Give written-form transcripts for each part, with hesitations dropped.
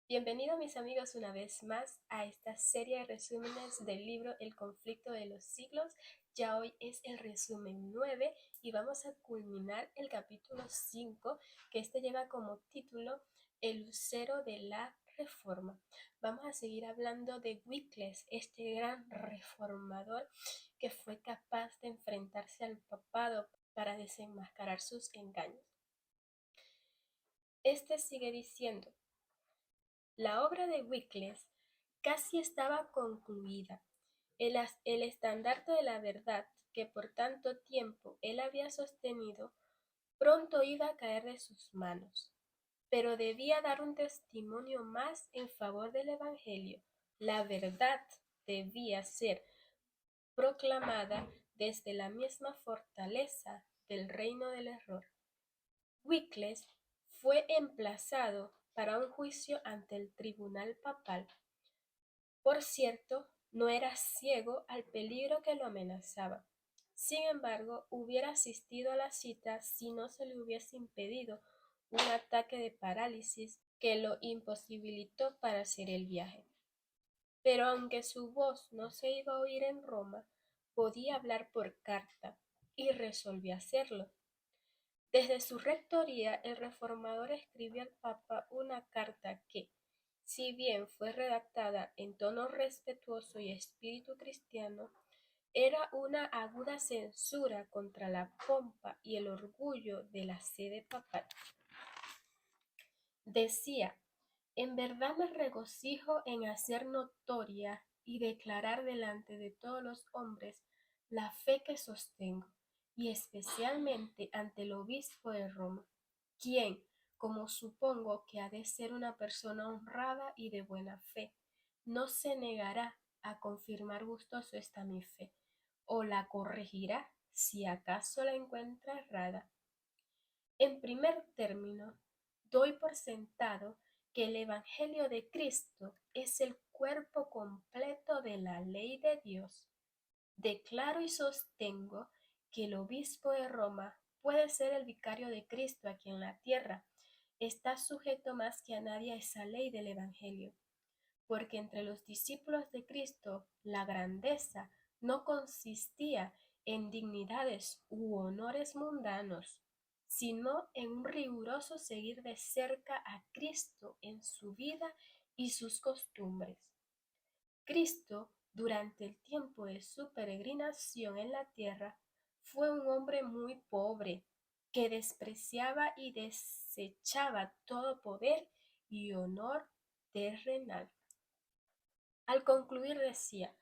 Bienvenidos mis amigos una vez más a esta serie de resúmenes del libro El conflicto de los siglos. Ya hoy es el resumen 9 y vamos a culminar el capítulo 5, que lleva como título El lucero de la reforma. Vamos a seguir hablando de Wycliffe, este gran reformador que fue capaz de enfrentarse al papado para desenmascarar sus engaños. Sigue diciendo: la obra de Wycliffe casi estaba concluida. El estandarte de la verdad, que por tanto tiempo él había sostenido, pronto iba a caer de sus manos. Pero debía dar un testimonio más en favor del Evangelio. La verdad debía ser proclamada desde la misma fortaleza del reino del error. Wycliffe fue emplazado para un juicio ante el tribunal papal. Por cierto, no era ciego al peligro que lo amenazaba. Sin embargo, hubiera asistido a la cita si no se le hubiese impedido un ataque de parálisis que lo imposibilitó para hacer el viaje. Pero aunque su voz no se iba a oír en Roma, podía hablar por carta, y resolvió hacerlo. Desde su rectoría, el reformador escribió al Papa una carta que, si bien fue redactada en tono respetuoso y espíritu cristiano, era una aguda censura contra la pompa y el orgullo de la sede papal. Decía: en verdad me regocijo en hacer notoria y declarar delante de todos los hombres la fe que sostengo, y especialmente ante el obispo de Roma, quien, como supongo que ha de ser una persona honrada y de buena fe, no se negará a confirmar gustoso esta mi fe, o la corregirá si acaso la encuentra errada. En primer término, doy por sentado que el Evangelio de Cristo es el cuerpo completo de la ley de Dios. Declaro y sostengo que el obispo de Roma puede ser el vicario de Cristo aquí en la tierra. Está sujeto más que a nadie a esa ley del Evangelio, porque entre los discípulos de Cristo la grandeza no consistía en dignidades u honores mundanos, sino en un riguroso seguir de cerca a Cristo en su vida y sus costumbres. Cristo, durante el tiempo de su peregrinación en la tierra, fue un hombre muy pobre, que despreciaba y desechaba todo poder y honor terrenal. Al concluir decía: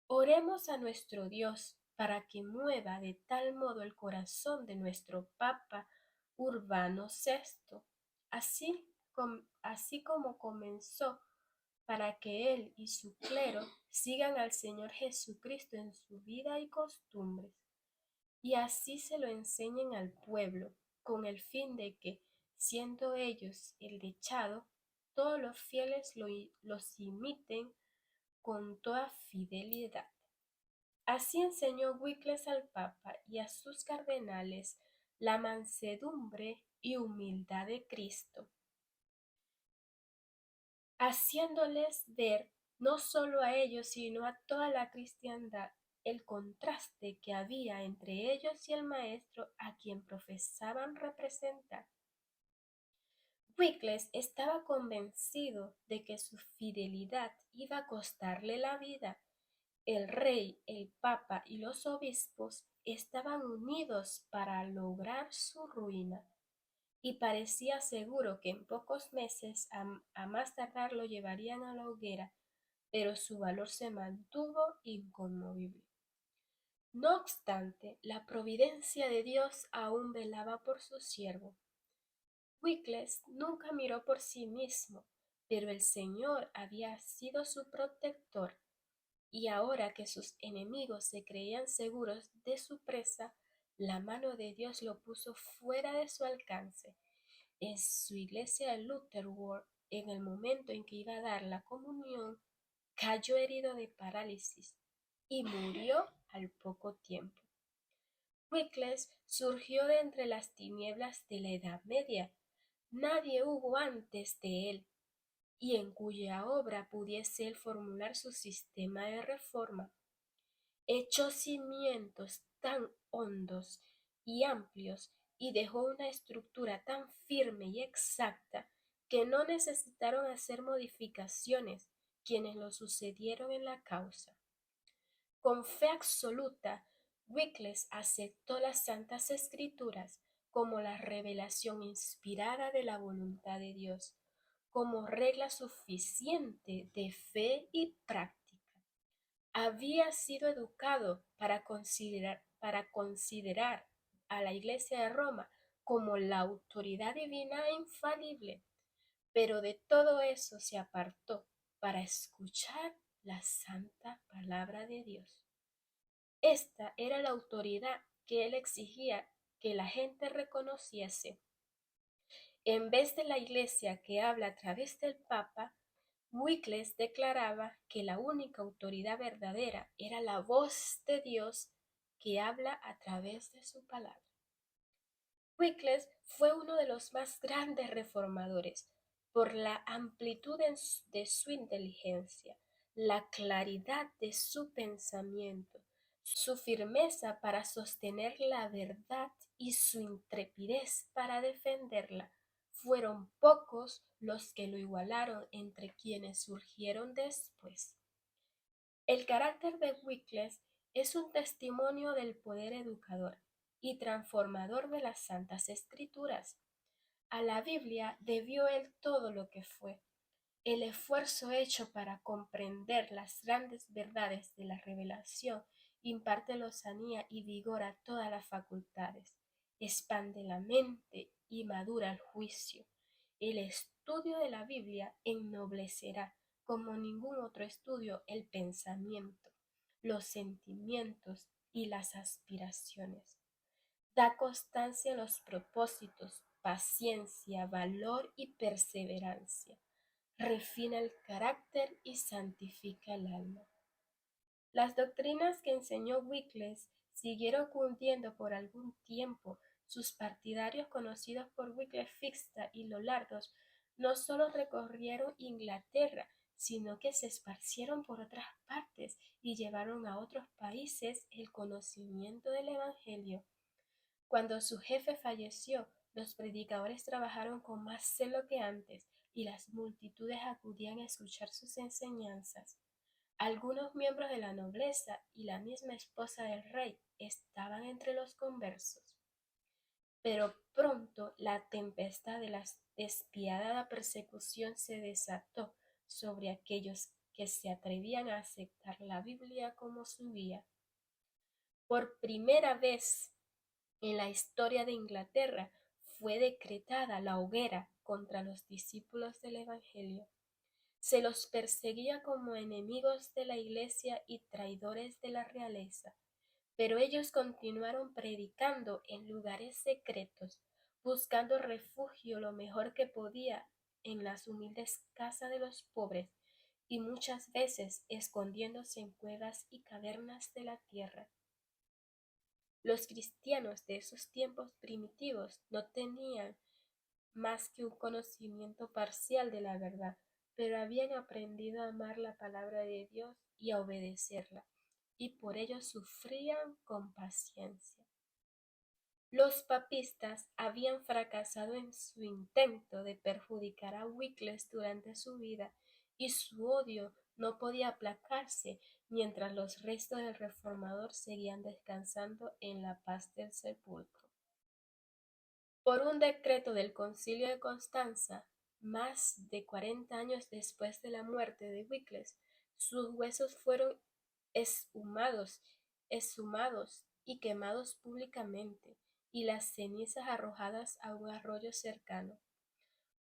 oremos a nuestro Dios para que mueva de tal modo el corazón de nuestro Papa Urbano VI, así como comenzó, para que él y su clero sigan al Señor Jesucristo en su vida y costumbres, y así se lo enseñen al pueblo, con el fin de que, siendo ellos el dechado, todos los fieles los imiten con toda fidelidad. Así enseñó Wycliffe al Papa y a sus cardenales la mansedumbre y humildad de Cristo, haciéndoles ver, no solo a ellos, sino a toda la cristiandad, el contraste que había entre ellos y el Maestro a quien profesaban representar. Wycliffe estaba convencido de que su fidelidad iba a costarle la vida. El rey, el papa y los obispos estaban unidos para lograr su ruina, y parecía seguro que en pocos meses a más tardar lo llevarían a la hoguera, pero su valor se mantuvo inconmovible. No obstante, la providencia de Dios aún velaba por su siervo. Wycliffe nunca miró por sí mismo, pero el Señor había sido su protector, y ahora que sus enemigos se creían seguros de su presa, la mano de Dios lo puso fuera de su alcance. En su iglesia de Lutherworth, en el momento en que iba a dar la comunión, cayó herido de parálisis y murió al poco tiempo. Wycliffe surgió de entre las tinieblas de la Edad Media. Nadie hubo antes de él. y en cuya obra pudiese él formular su sistema de reforma. Echó cimientos tan hondos y amplios y dejó una estructura tan firme y exacta que no necesitaron hacer modificaciones quienes lo sucedieron en la causa. Con fe absoluta, Wycliffe aceptó las Santas Escrituras como la revelación inspirada de la voluntad de Dios, como regla suficiente de fe y práctica. Había sido educado para considerar a la Iglesia de Roma como la autoridad divina e infalible, pero de todo eso se apartó para escuchar la santa palabra de Dios. Esta era la autoridad que él exigía que la gente reconociese. En vez de la Iglesia que habla a través del Papa, Wycliffe declaraba que la única autoridad verdadera era la voz de Dios que habla a través de su palabra. Wycliffe fue uno de los más grandes reformadores por la amplitud de su inteligencia, la claridad de su pensamiento, su firmeza para sostener la verdad y su intrepidez para defenderla. Fueron pocos los que lo igualaron entre quienes surgieron después. El carácter de Wycliffe es un testimonio del poder educador y transformador de las Santas Escrituras. A la Biblia debió él todo lo que fue. El esfuerzo hecho para comprender las grandes verdades de la revelación imparte lozanía y vigor a todas las facultades, expande la mente y madura el juicio. El estudio de la Biblia ennoblecerá, como ningún otro estudio, el pensamiento, los sentimientos y las aspiraciones. Da constancia en los propósitos, paciencia, valor y perseverancia. Refina el carácter y santifica el alma. Las doctrinas que enseñó Wycliffe siguieron cundiendo por algún tiempo. Sus partidarios, conocidos por wyclifistas y lollardos, no solo recorrieron Inglaterra, sino que se esparcieron por otras partes y llevaron a otros países el conocimiento del Evangelio. Cuando su jefe falleció, los predicadores trabajaron con más celo que antes y las multitudes acudían a escuchar sus enseñanzas. Algunos miembros de la nobleza y la misma esposa del rey estaban entre los conversos. Pero pronto la tempestad de la despiadada persecución se desató sobre aquellos que se atrevían a aceptar la Biblia como su guía. Por primera vez en la historia de Inglaterra fue decretada la hoguera contra los discípulos del Evangelio. Se los perseguía como enemigos de la Iglesia y traidores de la realeza, pero ellos continuaron predicando en lugares secretos, buscando refugio lo mejor que podía en las humildes casas de los pobres y muchas veces escondiéndose en cuevas y cavernas de la tierra. Los cristianos de esos tiempos primitivos no tenían más que un conocimiento parcial de la verdad, pero habían aprendido a amar la palabra de Dios y a obedecerla, y por ello sufrían con paciencia. Los papistas habían fracasado en su intento de perjudicar a Wycliffe durante su vida, y su odio no podía aplacarse mientras los restos del reformador seguían descansando en la paz del sepulcro. Por un decreto del Concilio de Constanza, más de 40 años después de la muerte de Wycliffe, sus huesos fueron exhumados y quemados públicamente, y las cenizas arrojadas a un arroyo cercano.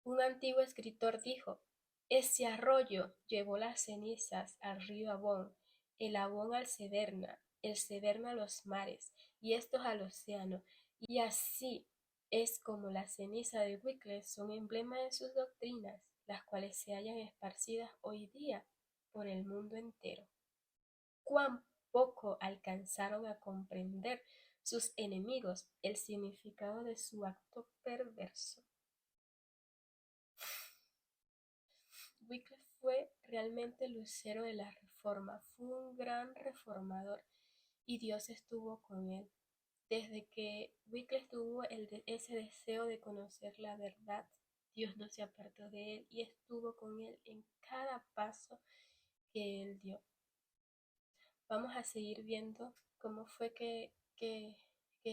Un antiguo escritor dijo: ese arroyo llevó las cenizas al río Avon, el Avon al Severna, el Severna a los mares, y estos al océano, y así es como las cenizas de Wycliffe son emblema de sus doctrinas, las cuales se hallan esparcidas hoy día por el mundo entero. Cuán poco alcanzaron a comprender sus enemigos el significado de su acto perverso. Wycliffe fue realmente el lucero de la reforma, fue un gran reformador y Dios estuvo con él. Desde que Wycliffe tuvo ese deseo de conocer la verdad, Dios no se apartó de él y estuvo con él en cada paso que él dio. Vamos a seguir viendo cómo fue que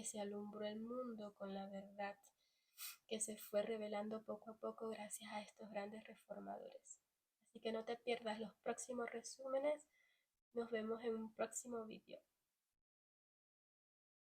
se alumbró el mundo con la verdad, que se fue revelando poco a poco gracias a estos grandes reformadores. Así que no te pierdas los próximos resúmenes. Nos vemos en un próximo vídeo.